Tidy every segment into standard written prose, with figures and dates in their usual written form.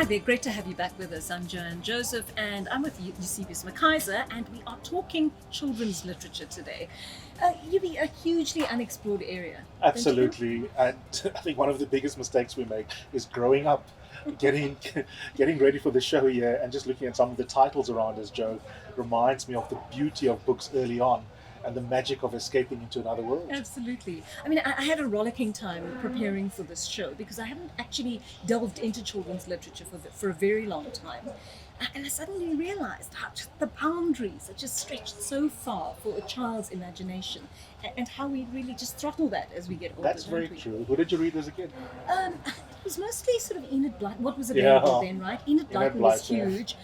there, great to have you back with us. I'm Joanne Joseph and I'm with Eusebius McKaiser, and we are talking children's literature today. Yubi, a hugely unexplored area. Absolutely, and I think one of the biggest mistakes we make is growing up, getting ready for the show here, and just looking at some of the titles around us. Joe reminds me of the beauty of books early on, and the magic of escaping into another world. Absolutely. I mean, I had a rollicking time preparing for this show because I haven't actually delved into children's literature for a very long time. And I suddenly realized how just the boundaries are just stretched so far for a child's imagination, and how we really just throttle that as we get older. That's very true. What did you read as a kid? It was mostly sort of Enid Blyton. What was available then, right? Enid Blyton was huge.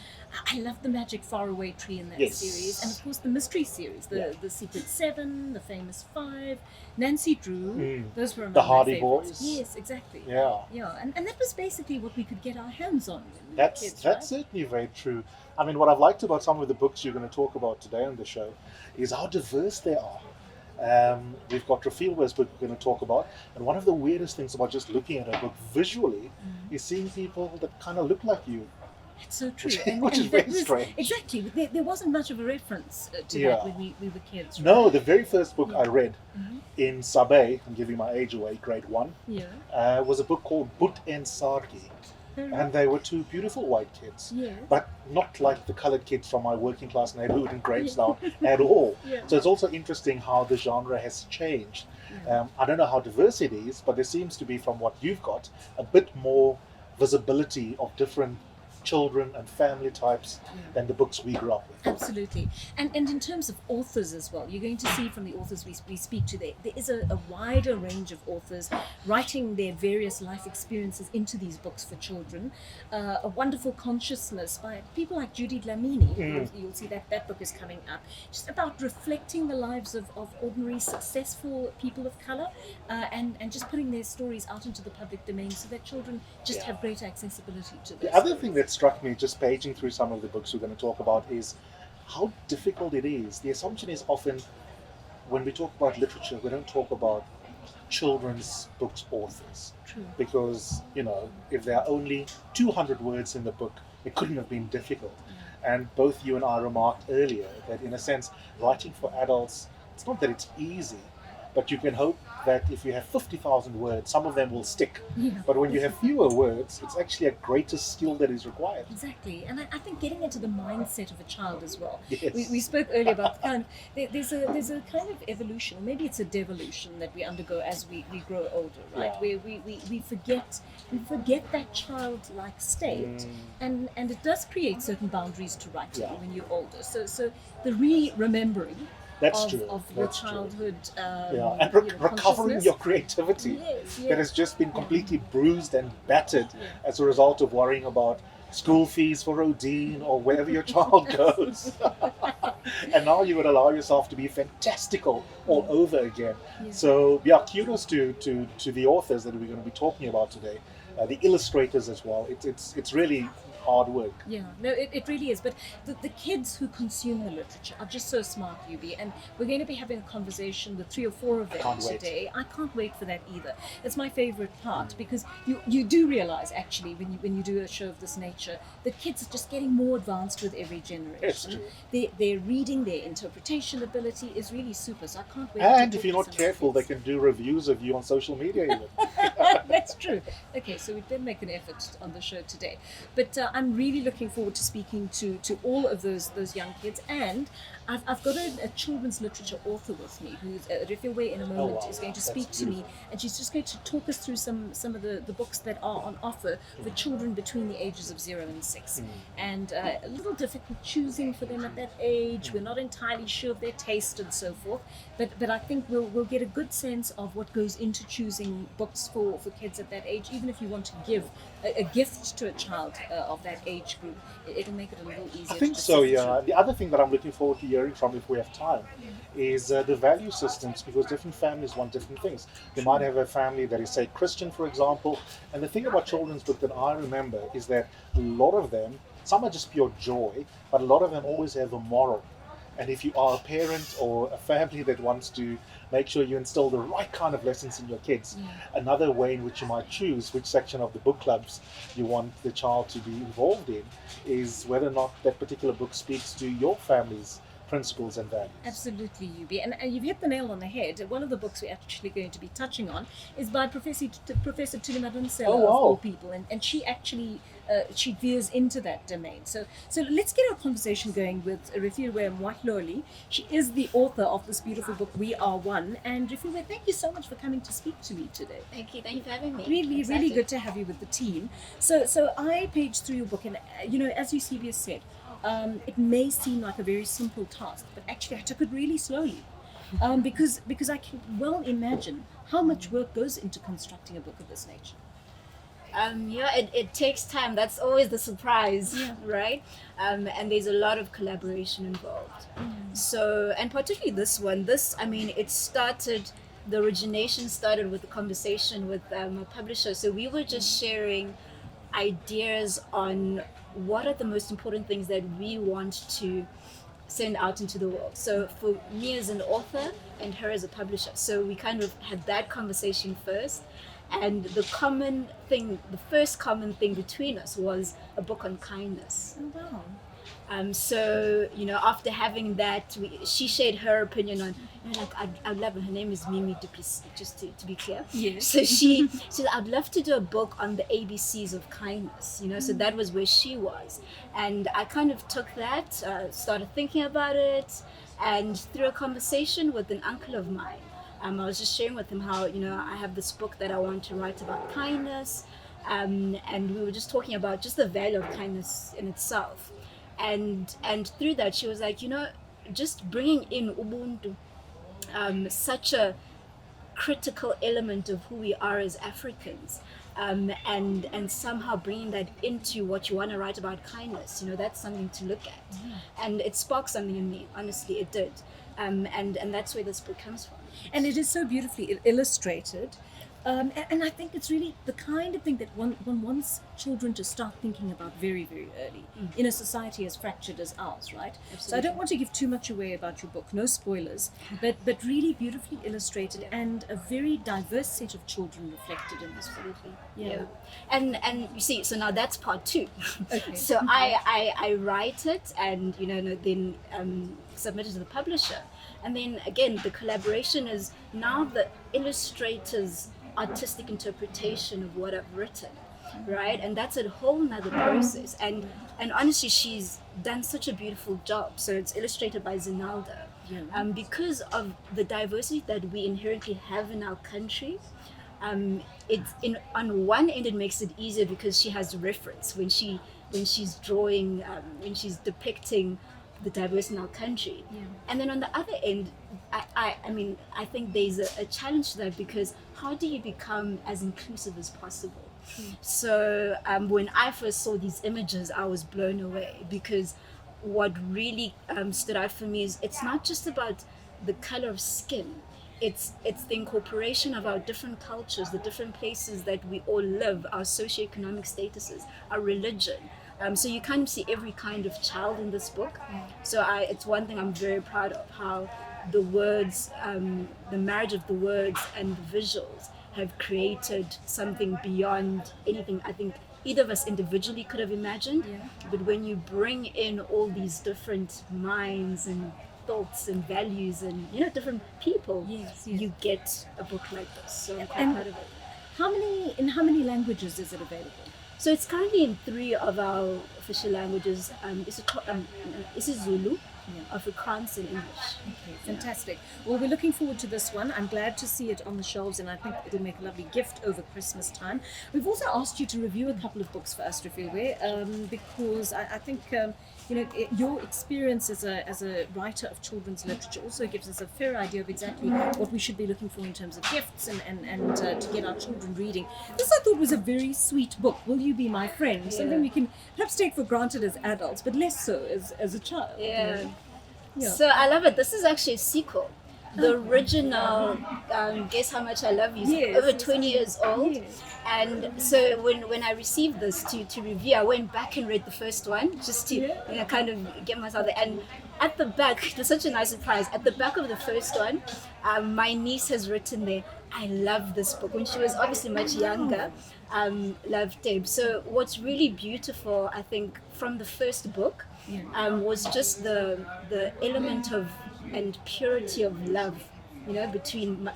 I loved the Magic Faraway Tree in that series, and of course the mystery series, the Secret Seven, the Famous Five, Nancy Drew. Those were among the Hardy my favorites. Boys. Yes, exactly. Yeah, and that was basically what we could get our hands on. When we that's were kids, that's right? certainly very true. I mean, what I've liked about some of the books you're going to talk about today on the show is how diverse they are. We've got Rafiel's book we're going to talk about, and one of the weirdest things about just looking at a book visually is seeing people that kind of look like you. It's so true. Which is very that was, strange. Exactly. There wasn't much of a reference to that when we were kids. Right? No, the very first book I read in Sabé, I'm giving my age away, grade 1, was a book called But en Sargi. And they were two beautiful white kids, but not like the colored kids from my working class neighborhood in Gravestown at all. So it's also interesting how the genre has changed. I don't know how diverse it is, but there seems to be, from what you've got, a bit more visibility of different children and family types than the books we grew up with. Absolutely. And in terms of authors as well, you're going to see from the authors we speak to, there is a wider range of authors writing their various life experiences into these books for children. A wonderful consciousness by people like Judy Dlamini. You'll see that book is coming up, just about reflecting the lives of ordinary successful people of color, and just putting their stories out into the public domain so that children just have greater accessibility to this. The other thing that struck me just paging through some of the books we're going to talk about is how difficult it is. The assumption is often when we talk about literature, we don't talk about children's books authors. True. Because, if there are only 200 words in the book, it couldn't have been difficult. And both you and I remarked earlier that, in a sense, writing for adults, it's not that it's easy, but you can hope that if you have 50,000 words, some of them will stick. But when you have fewer words, it's actually a greater skill that is required. Exactly. And I think getting into the mindset of a child as well. Yes. We spoke earlier about the kind of, there's a kind of evolution, or maybe it's a devolution that we undergo as we grow older, right? Where we forget that childlike state, and it does create certain boundaries to writing when you're older. So the remembering of your childhood, and recovering your creativity that has just been completely bruised and battered as a result of worrying about school fees for Odin or wherever your child goes. And now you would allow yourself to be fantastical all over again. So kudos to the authors that we're going to be talking about today, the illustrators as well. It's really hard work. It really is. But the kids who consume the literature are just so smart, Yubi, and we're going to be having a conversation with 3 or 4 of them today. I can't wait for that either. It's my favorite part because you do realize, actually, when you do a show of this nature, that kids are just getting more advanced with every generation. Their reading, their interpretation ability is really super, so I can't wait. And if you're not careful, they can do reviews of you on social media even. That's true. Okay, so we'd better make an effort on the show today. But I'm really looking forward to speaking to all of those young kids, and I've got a children's literature author with me who's Rafiel in a moment is going to speak to me, and she's just going to talk us through some of the books that are on offer for children between the ages of 0 and 6. And a little difficult choosing for them at that age. We're not entirely sure of their taste and so forth, but I think we'll get a good sense of what goes into choosing books for kids at that age. Even if you want to give a gift to a child of that age group, it'll make it a little easier. I think so, yeah. The other thing that I'm looking forward to hearing from, if we have time, is the value systems, because different families want different things. You might have a family that is, say, Christian, for example, and the thing about children's books that I remember is that a lot of them, some are just pure joy, but a lot of them always have a moral. And if you are a parent or a family that wants to make sure you instill the right kind of lessons in your kids, another way in which you might choose which section of the book clubs you want the child to be involved in is whether or not that particular book speaks to your family's principles and values. Absolutely, Yubi. And you've hit the nail on the head. One of the books we're actually going to be touching on is by Professor Tuli Oh, of wow. all people. And she actually she veers into that domain. So let's get our conversation going with Refilwe Mwatloli. She is the author of this beautiful book, We Are One. And Refilwe, thank you so much for coming to speak to me today. Thank you for having me. Really good to have you with the team. So I paged through your book, and as Eusebius said, it may seem like a very simple task, but actually I took it really slowly, because I can well imagine how much work goes into constructing a book of this nature. It takes time. That's always the surprise, right? And there's a lot of collaboration involved. So, and particularly this one, the origination started with a conversation with a publisher. So we were just sharing ideas on what are the most important things that we want to send out into the world. So for me as an author and her as a publisher. So we kind of had that conversation first. And the first common thing between us was a book on kindness. Oh, wow. So, after having that, she shared her opinion on, I'd love, her name is Mimi Duplessis, just to be clear. Yes. So she said, I'd love to do a book on the ABCs of kindness, so that was where she was. And I kind of took that, started thinking about it, and through a conversation with an uncle of mine, I was just sharing with him how, I have this book that I want to write about kindness, and we were just talking about just the value of kindness in itself. And through that, she was like, just bringing in Ubuntu, such a critical element of who we are as Africans, and somehow bringing that into what you want to write about kindness, that's something to look at. And it sparked something in me, honestly, it did. And that's where this book comes from. And it is so beautifully illustrated. And I think it's really the kind of thing that one wants children to start thinking about very, very early in a society as fractured as ours, right? Absolutely. So I don't want to give too much away about your book, no spoilers, but really beautifully illustrated and a very diverse set of children reflected in this book. Absolutely. Yeah. And you see, so now that's part 2. Okay. So I write it and, then submit it to the publisher. And then again, the collaboration is now the illustrator's artistic interpretation of what I've written, right? And that's a whole nother process. And honestly, she's done such a beautiful job. So it's illustrated by Zinalda. Yeah. Because of the diversity that we inherently have in our country, on one end it makes it easier because she has reference when she's drawing, when she's depicting the diversity in our country. Yeah. And then on the other end, I think there's a challenge to that, because how do you become as inclusive as possible? So when I first saw these images, I was blown away, because what really stood out for me is it's not just about the color of skin. It's the incorporation of our different cultures, the different places that we all live, our socioeconomic statuses, our religion. So you kind of see every kind of child in this book. So it's one thing I'm very proud of, how the words, the marriage of the words and the visuals have created something beyond anything I think either of us individually could have imagined. Yeah. But when you bring in all these different minds and thoughts and values and different people, Yes. you get a book like this. So I'm quite And proud of it. In how many languages is it available? So it's currently in 3 of our official languages. This is Zulu, Afrikaans, and English. Okay, fantastic. Well, we're looking forward to this one. I'm glad to see it on the shelves, and I think it'll make a lovely gift over Christmas time. We've also asked you to review a couple of books for us, Refilwe, because I think your experience as a writer of children's literature also gives us a fair idea of exactly what we should be looking for in terms of gifts and to get our children reading. This I thought was a very sweet book, Will You Be My Friend? Yeah. Something we can perhaps take for granted as adults, but less so as a child. Yeah. Yeah. So I love it. This is actually a sequel. The original, Guess How Much I Love You, is over 20 years old. Yes. And so when I received this to review, I went back and read the first one just to kind of get myself there. And at the back, it was such a nice surprise. At the back of the first one, my niece has written there, I love this book. When she was obviously much younger, loved Deb. So what's really beautiful, I think, from the first book was just the element of and purity of love, between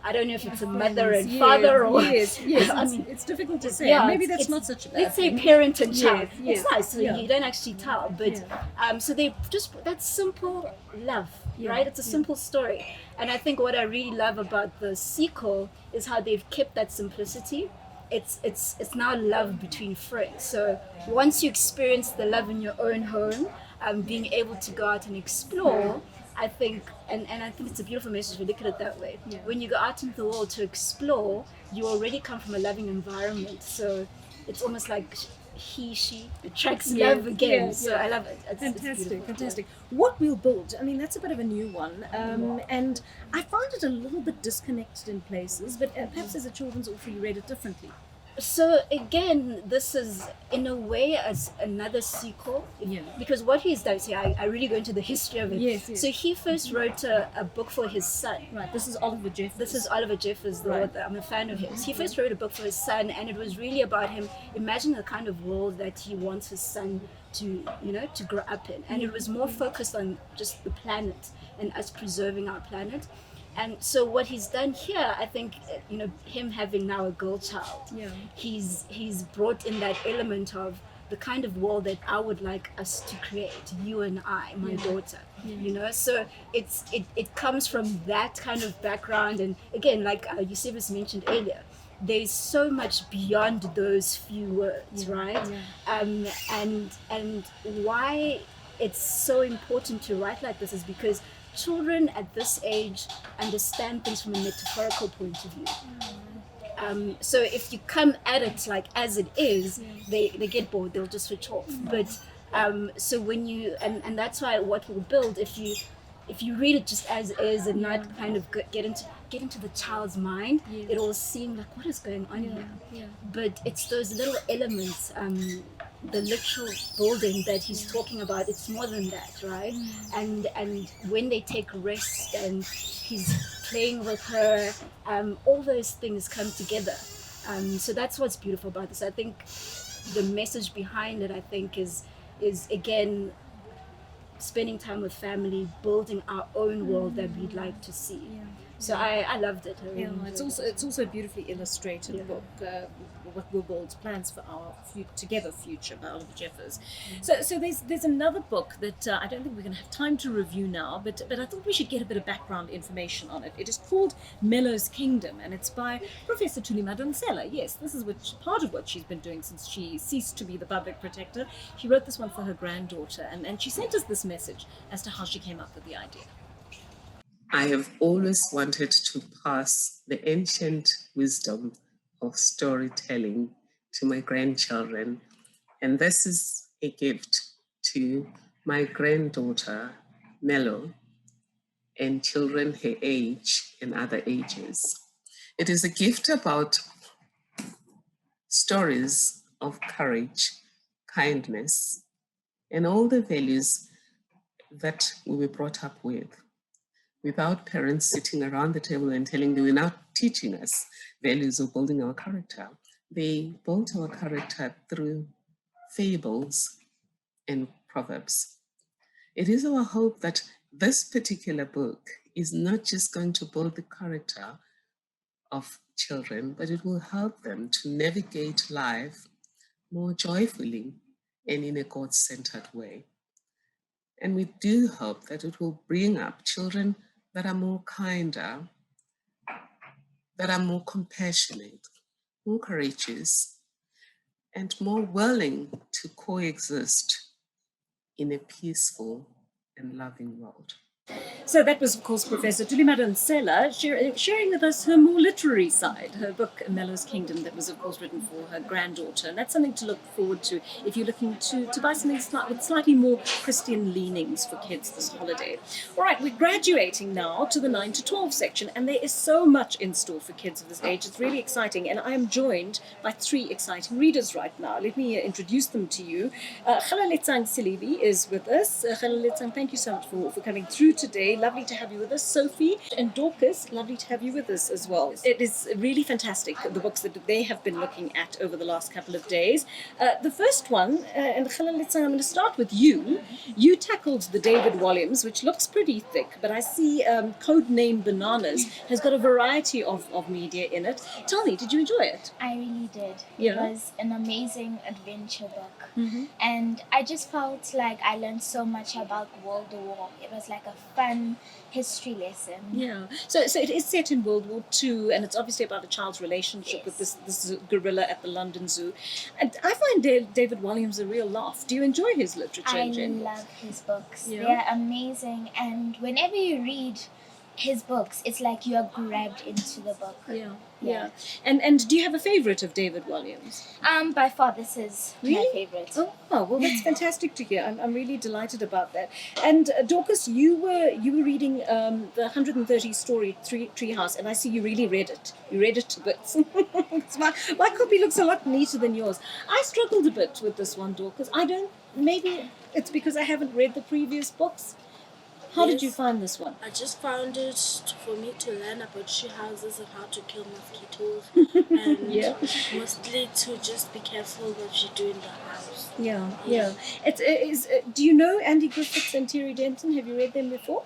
I don't know if it's a mother and father or yes. I mean, it's difficult to say. Maybe that's not such a bad let's say thing. parent and child. Yes. It's nice, so you don't actually tell, but so they just that simple love, right? It's a simple story, and I think what I really love about the sequel is how they've kept that simplicity. It's now love between friends. So once you experience the love in your own home, being able to go out and explore, I think, and I think it's a beautiful message if you look at it that way. When you go out into the world to explore, you already come from a loving environment. So it's almost like she attracts love again. So I love it. It's fantastic. What we'll build, I mean, that's a bit of a new one. And I found it a little bit disconnected in places, but perhaps as a children's author, you read it differently. So again, this is in a way as another sequel, because what he's done, I really go into the history of it. Yes. So he first wrote a book for his son. Right, this is Oliver Jeffers. This is Oliver Jeffers, the author. I'm a fan of his. He first wrote a book for his son, and it was really about him imagining the kind of world that he wants his son to grow up in. And it was more focused on just the planet and us preserving our planet. And so what he's done here, I think, him having now a girl child, he's brought in that element of the kind of world that I would like us to create, you and I, my daughter, So it comes from that kind of background. And again, like Eusebius mentioned earlier, there's so much beyond those few words, right? And why it's so important to write like this is because children at this age understand things from a metaphorical point of view. So if you come at it like as it is, they get bored, they'll just switch off. But so when you and that's why what we'll build, if you read it just as is and not kind of get into the child's mind, it will seem like, what is going on here? But it's those little elements, the literal building that he's talking about, it's more than that, right? And when they take rest and he's playing with her, all those things come together. So that's what's beautiful about this. I think the message behind it, I think, is again spending time with family, building our own world that we'd like to see. So I loved it. It's also a beautifully illustrated book. What we'll build, plans for our together future by Oliver Jeffers. So there's another book that I don't think we're going to have time to review now, but I thought we should get a bit of background information on it. It is called Mellos Kingdom, and it's by Professor Thuli Madonsela. Yes, this is part of what she's been doing since she ceased to be the public protector. She wrote this one for her granddaughter, and she sent us this message as to how she came up with the idea. I have always wanted to pass the ancient wisdom of storytelling to my grandchildren, and this is a gift to my granddaughter, Mello, and children her age and other ages. It is a gift about stories of courage, kindness, and all the values that we were brought up with. Without parents sitting around the table and telling them, we're not teaching us values of building our character. They built our character through fables and proverbs. It is our hope that this particular book is not just going to build the character of children, but it will help them to navigate life more joyfully and in a God-centered way. And we do hope that it will bring up children that are more kinder, that are more compassionate, more courageous, and more willing to coexist in a peaceful and loving world. So that was, of course, Professor Tulimara Nsela sharing with us her more literary side, her book Mellos Kingdom, that was, of course, written for her granddaughter. And that's something to look forward to if you're looking to buy something with slightly more Christian leanings for kids this holiday. All right, we're graduating now to the 9 to 12 section, and there is so much in store for kids of this age. It's really exciting, and I am joined by 3 exciting readers right now. Let me introduce them to you. Khalaletsang Silibi is with us. Khalaletsang, thank you so much for coming through today. Lovely to have you with us. Sophie and Dorcas, lovely to have you with us as well. It is really fantastic, the books that they have been looking at over the last couple of days. The first one, and Khalaletsang, I'm going to start with you. You tackled the David Walliams, which looks pretty thick, but I see Codename Bananas has got a variety of media in it. Tell me, did you enjoy it? I really did. Yeah. It was an amazing adventure book. And I just felt like I learned so much about World War. It was like a fun history lesson. Yeah. So it is set in World War II, and it's obviously about a child's relationship with this gorilla at the London Zoo. And I find David Walliams a real laugh. Do you enjoy his literature I in general? love his books. Yeah. They're amazing. And whenever you read his books, it's like you're grabbed into the book. Yeah. And do you have a favorite of David Walliams? By far, this is my favorite. Oh, well, that's fantastic to hear. I'm really delighted about that. And Dorcas, you were reading the 130 story Treehouse, and I see you really read it. You read it to bits. my copy looks a lot neater than yours. I struggled a bit with this one, Dorcas. Maybe it's because I haven't read the previous books. How did you find this one? I just found it for me to learn about tree houses and how to kill mosquitoes, and mostly to just be careful what you do in the house. Yeah. It is. Do you know Andy Griffiths and Terry Denton? Have you read them before?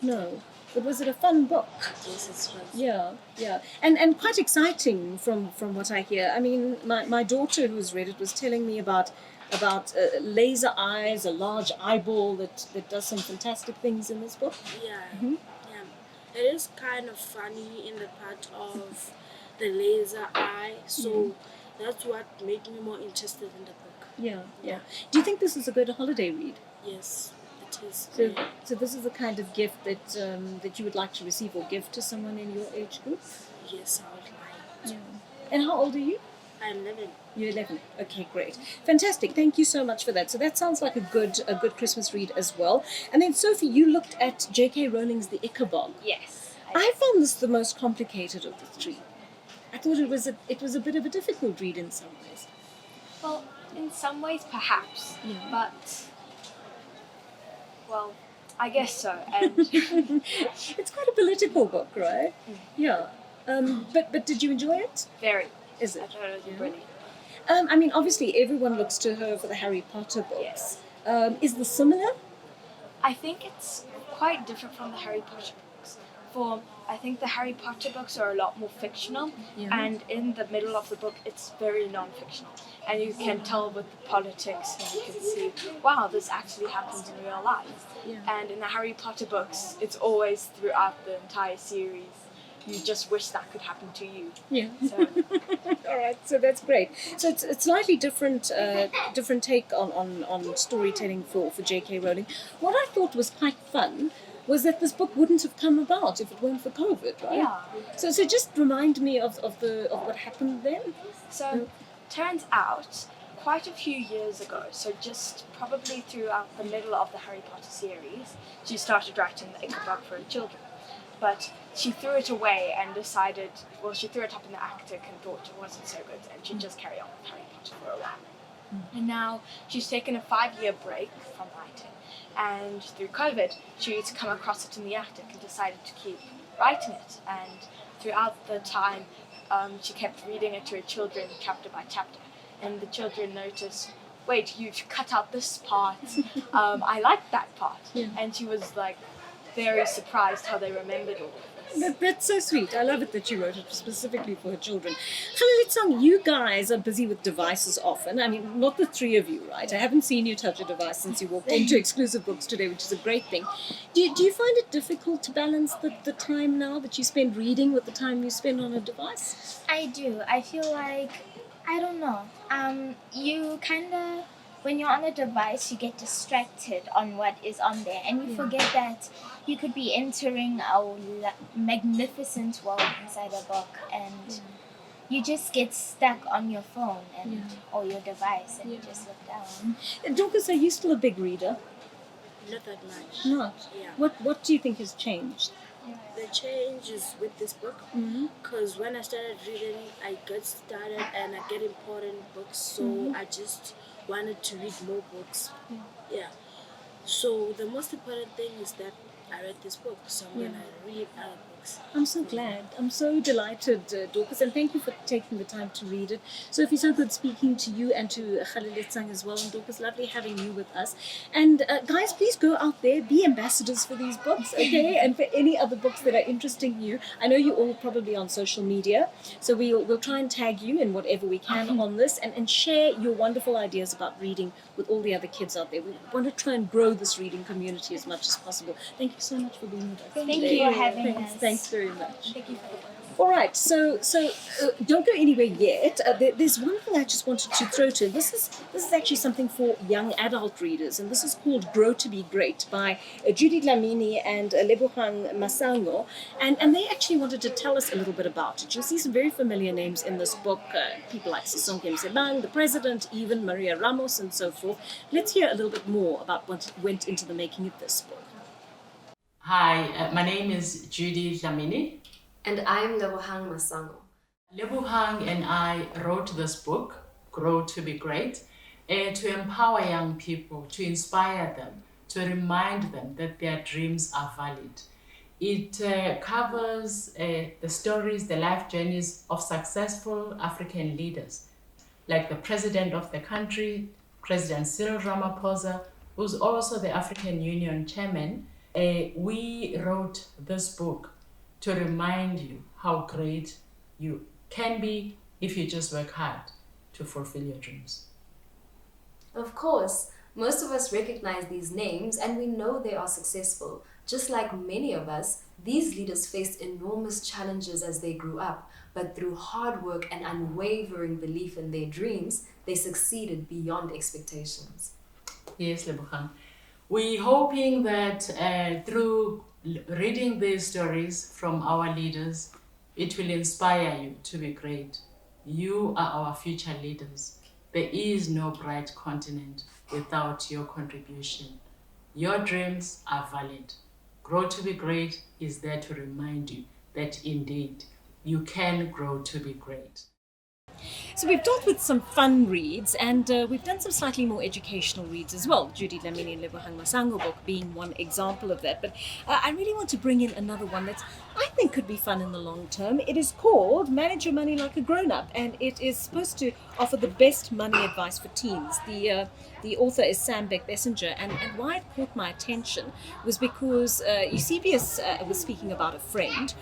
No. But was it a fun book? Yes, it was. Yeah. And quite exciting from what I hear. I mean, my daughter who's read it was telling me about laser eyes, a large eyeball that does some fantastic things in this book. Yeah. It is kind of funny in the part of the laser eye, so that's what made me more interested in the book. Yeah. Do you think this is a good holiday read? Yes, it is. So this is the kind of gift that you would like to receive or give to someone in your age group? Yes, I would like. Yeah. And how old are you? I'm 11. You're 11. Okay, great. Fantastic. Thank you so much for that. So that sounds like a good Christmas read as well. And then, Sophie, you looked at J.K. Rowling's The Ichabod. Yes. I found this the most complicated of the 3. I thought it was a bit of a difficult read in some ways. Well, in some ways, perhaps. But, well, I guess so. And it's quite a political book, right? Yeah. But did you enjoy it? very. Is it? I thought it was brilliant. I mean, obviously, everyone looks to her for the Harry Potter books. Is this similar? I think it's quite different from the Harry Potter books. I think the Harry Potter books are a lot more fictional, and in the middle of the book, it's very non-fictional. And you can tell with the politics, and you can see, wow, this actually happens in real life. And in the Harry Potter books, it's always throughout the entire series. You just wish that could happen to you. Yeah. So. All right, so that's great. So it's slightly different take on storytelling for J.K. Rowling. What I thought was quite fun was that this book wouldn't have come about if it weren't for COVID, right? Yeah. So just remind me of what happened then. So, turns out, quite a few years ago, so just probably throughout the middle of the Harry Potter series, she started writing the Ichabod for her children. But she threw it away and decided, she threw it up in the attic and thought it wasn't so good, and she'd just carry on with Harry Potter for a while. And now she's taken a 5-year break from writing, and through COVID, she's come across it in the attic and decided to keep writing it. And throughout the time, she kept reading it to her children chapter by chapter, and the children noticed, wait, you've cut out this part, I like that part. And she was like, very surprised how they remembered all of this. That's so sweet. I love it that you wrote it specifically for her children. Khalaletsang, you guys are busy with devices often. I mean, not the 3 of you, right? I haven't seen you touch a device since you walked into Exclusive Books today, which is a great thing. Do you find it difficult to balance the time now that you spend reading with the time you spend on a device? I do. I feel like, I don't know. You kind of, when you're on a device, you get distracted on what is on there, and you forget that you could be entering a magnificent world inside a book, and you just get stuck on your phone and or your device, and you just look down. Dorcas, are you still a big reader? Not that much. Not? Yeah. What do you think has changed? The change is with this book, because when I started reading, I got started and I get important books, so I just wanted to read more books. Yeah. So the most important thing is that I read this book, so I'm gonna read other books. I'm so glad. I'm so delighted, Dorcas, and thank you for taking the time to read it. Sophie, so good speaking to you and to Khalilitsang as well. And Dorcas, lovely having you with us. And guys, please go out there, be ambassadors for these books, okay? And for any other books that are interesting you. I know you're all probably on social media, so we'll try and tag you in whatever we can on this, and share your wonderful ideas about reading with all the other kids out there. We want to try and grow this reading community as much as possible. Thank you so much for being with us. Thank you for having us. Thanks very much. Thank you for the book. All right, so don't go anywhere yet. There's one thing I just wanted to throw to. This is actually something for young adult readers, and this is called Grow to Be Great by Judy Dlamini and Lebogang Masango, and they actually wanted to tell us a little bit about it. You'll see some very familiar names in this book, people like Sisonke Msebang, the president, even Maria Ramos, and so forth. Let's hear a little bit more about what went into the making of this book. Hi, my name is Judy Dlamini. And I'm Lebogang Masango. Lebogang and I wrote this book, Grow to Be Great, to empower young people, to inspire them, to remind them that their dreams are valid. It covers the stories, the life journeys of successful African leaders, like the president of the country, President Cyril Ramaphosa, who's also the African Union chairman. We wrote this book to remind you how great you can be if you just work hard to fulfill your dreams. Of course, most of us recognize these names and we know they are successful. Just like many of us, these leaders faced enormous challenges as they grew up, but through hard work and unwavering belief in their dreams, they succeeded beyond expectations. Yes, Lebogang. We're hoping that through reading these stories from our leaders, it will inspire you to be great. You are our future leaders. There is no bright continent without your contribution. Your dreams are valid. Grow to Be Great is there to remind you that indeed you can grow to be great. So we've dealt with some fun reads, and we've done some slightly more educational reads as well. Judy Dlamini and Lebogang Masango book being one example of that. But I really want to bring in another one that I think could be fun in the long term. It is called Manage Your Money Like a Grown-Up, and it is supposed to offer the best money advice for teens. The author is Sam Beck-Bessinger, and why it caught my attention was because Eusebius was speaking about a friend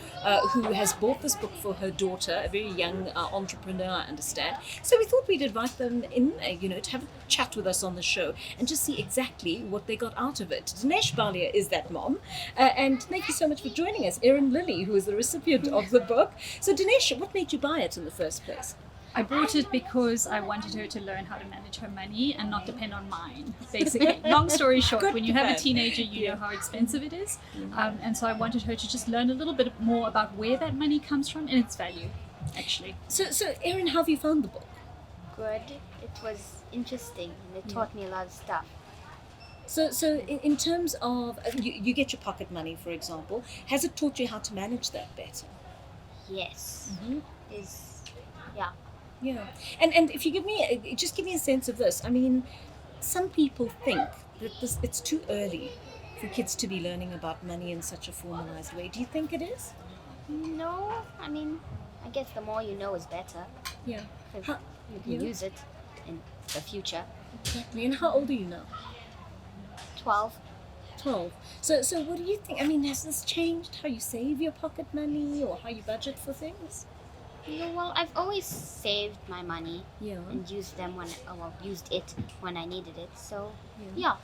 who has bought this book for her daughter, a very young entrepreneur, I understand. So we thought we'd invite them in, to have a chat with us on the show and just see exactly what they got out of it. Dinesh Balia is that mom, and thank you so much for joining us. Erin Lilly, who is the recipient of the book. So Dinesh, what made you buy it in the first place? I bought it because I wanted her to learn how to manage her money and not depend on mine, basically. Long story short, when you have a teenager, you know how expensive it is. And so I wanted her to just learn a little bit more about where that money comes from and its value, actually. So Erin, how have you found the book? Good. It was interesting and it taught me a lot of stuff. So in terms of, you get your pocket money, for example, has it taught you how to manage that better? Yes. Yeah, and if you give me a sense of this. I mean, some people think that it's too early for kids to be learning about money in such a formalized way. Do you think it is? No, I mean, I guess the more you know is better. Yeah. Because you can use it in the future. Exactly. And how old are you now? 12. 12. So what do you think? I mean, has this changed how you save your pocket money or how you budget for things? Well, I've always saved my money and used it when I needed it. So, yeah,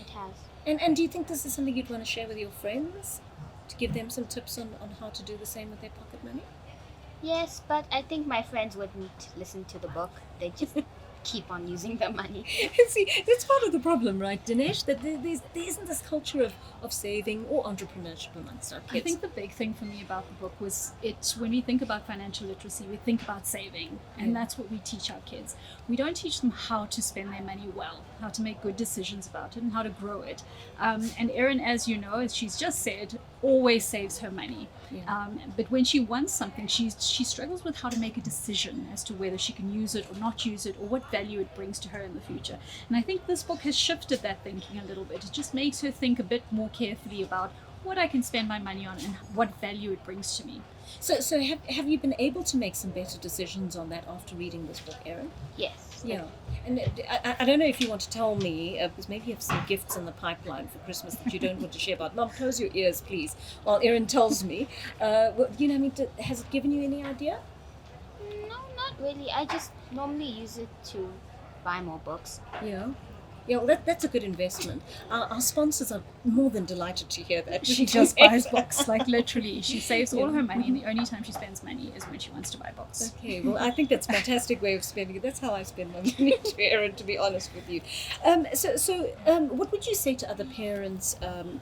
it has. And do you think this is something you'd want to share with your friends? To give them some tips on how to do the same with their pocket money? Yes, but I think my friends wouldn't listen to the book. They just keep on using the money. See, that's part of the problem, right, Dinesh? That there isn't this culture of saving or entrepreneurship amongst our kids. I think the big thing for me about the book was when we think about financial literacy, we think about saving, and that's what we teach our kids. We don't teach them how to spend their money well, how to make good decisions about it, and how to grow it. And Erin, as you know, as she's just said, always saves her money. But when she wants something, she struggles with how to make a decision as to whether she can use it or not use it, or what value it brings to her in the future. And I think this book has shifted that thinking a little bit. It just makes her think a bit more carefully about what I can spend my money on and what value it brings to me. So have you been able to make some better decisions on that after reading this book, Erin? Yes. Yeah. And I don't know if you want to tell me, because maybe you have some gifts in the pipeline for Christmas that you don't want to share about. Mom, close your ears, please, while Erin tells me. Has it given you any idea? No, not really. I just normally use it to buy more books. Yeah. Yeah, well, that's a good investment. Our sponsors are more than delighted to hear that. She just buys books, like literally. She saves all her money, and the only time she spends money is when she wants to buy books. Okay, well, I think that's a fantastic way of spending it. That's how I spend my money, Erin, to be honest with you. What would you say to other parents,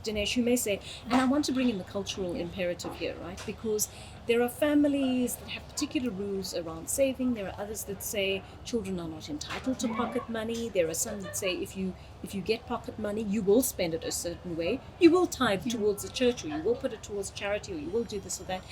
Dinesh, who may say, and I want to bring in the cultural imperative here, right? Because there are families that have particular rules around saving. There are others that say children are not entitled to pocket money. There are some that say if you get pocket money, you will spend it a certain way. You will tithe towards the church, or you will put it towards charity, or you will do this or that.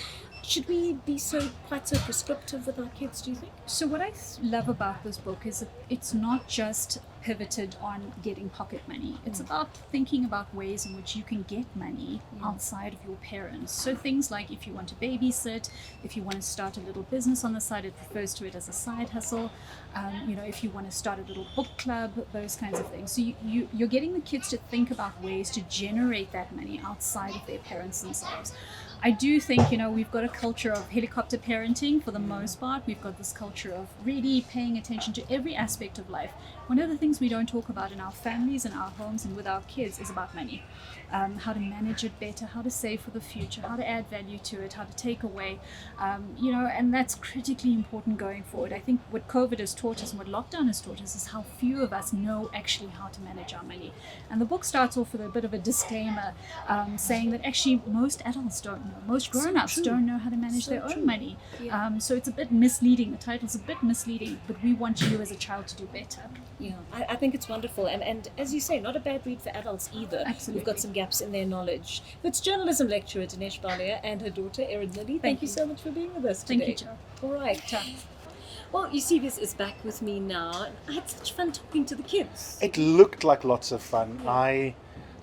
Should we be quite so prescriptive with our kids, do you think? So what I love about this book is that it's not just pivoted on getting pocket money. It's about thinking about ways in which you can get money outside of your parents. So things like if you want to babysit, if you want to start a little business on the side, it refers to it as a side hustle. If you want to start a little book club, those kinds of things. So you're getting the kids to think about ways to generate that money outside of their parents themselves. I do think, we've got a culture of helicopter parenting for the most part. We've got this culture of really paying attention to every aspect of life. One of the things we don't talk about in our families and our homes and with our kids is about money. How to manage it better, how to save for the future, how to add value to it, how to take away, and that's critically important going forward. I think what COVID has taught us and what lockdown has taught us is how few of us know actually how to manage our money. And the book starts off with a bit of a disclaimer saying that actually most adults don't know, most grown-ups don't know how to manage their own money. So it's a bit misleading, the title's a bit misleading, but we want you as a child to do better. Yeah, I think it's wonderful. And as you say, not a bad read for adults either. Absolutely. We've got some gaps in their knowledge. It's journalism lecturer Dinesh Balia and her daughter Erin Lilly. Thank you so much for being with us today. Thank you, Jo. All right. Well, Eusebius is back with me now. I had such fun talking to the kids. It looked like lots of fun. I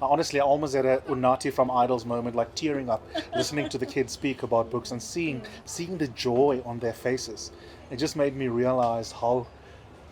honestly almost had a Unati from Idols moment, like tearing up, listening to the kids speak about books and seeing the joy on their faces. It just made me realize how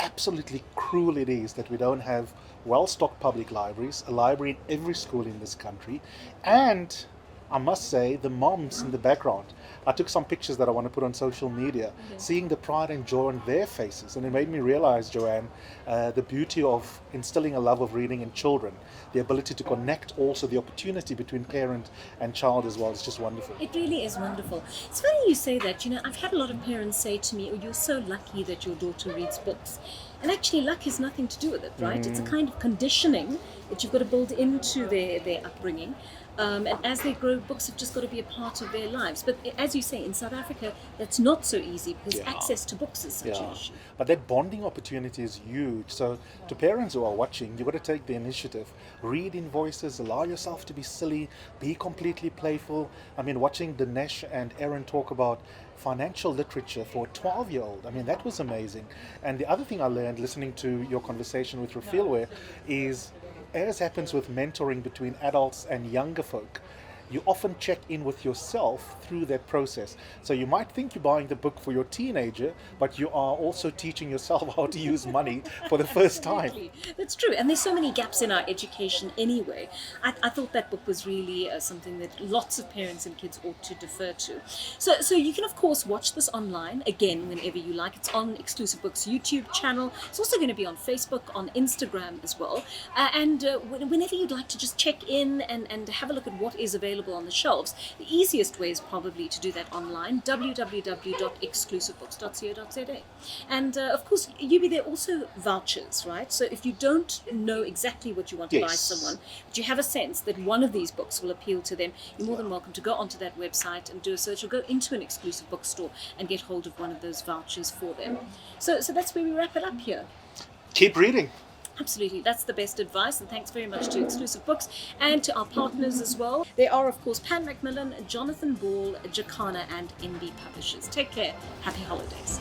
absolutely cruel it is that we don't have well-stocked public libraries, a library in every school in this country, and I must say the moms in the background. I took some pictures that I want to put on social media, seeing the pride and joy on their faces, and it made me realize, Joanne, the beauty of instilling a love of reading in children, the ability to connect, also the opportunity between parent and child as well. It's just wonderful. It really is wonderful. It's funny you say that. I've had a lot of parents say to me, "Oh, you're so lucky that your daughter reads books." And actually, luck has nothing to do with it, right? It's a kind of conditioning that you've got to build into their upbringing. And as they grow, books have just got to be a part of their lives. But as you say, in South Africa, that's not so easy because access to books is such an issue. But that bonding opportunity is huge. So to parents who are watching, you've got to take the initiative. Read in voices, allow yourself to be silly, be completely playful. I mean, watching Dinesh and Erin talk about financial literature for a 12-year-old, I mean, that was amazing. And the other thing I learned listening to your conversation with Rafilwe is, as happens with mentoring between adults and younger folk, you often check in with yourself through that process. So you might think you're buying the book for your teenager, but you are also teaching yourself how to use money for the first time. That's true. And there's so many gaps in our education anyway. I thought that book was really something that lots of parents and kids ought to defer to. So you can, of course, watch this online, again, whenever you like. It's on Exclusive Books YouTube channel. It's also going to be on Facebook, on Instagram as well. And whenever you'd like to just check in and have a look at what is available available on the shelves. The easiest way is probably to do that online, www.exclusivebooks.co.za. And of course, Yubi, there are also vouchers, right? So if you don't know exactly what you want to buy someone, but you have a sense that one of these books will appeal to them, you're more than welcome to go onto that website and do a search, or go into an exclusive bookstore and get hold of one of those vouchers for them. So that's where we wrap it up here. Keep reading. Absolutely, that's the best advice, and thanks very much to Exclusive Books and to our partners as well. They are, of course, Pan Macmillan, Jonathan Ball, Jacana, and NB Publishers. Take care. Happy holidays.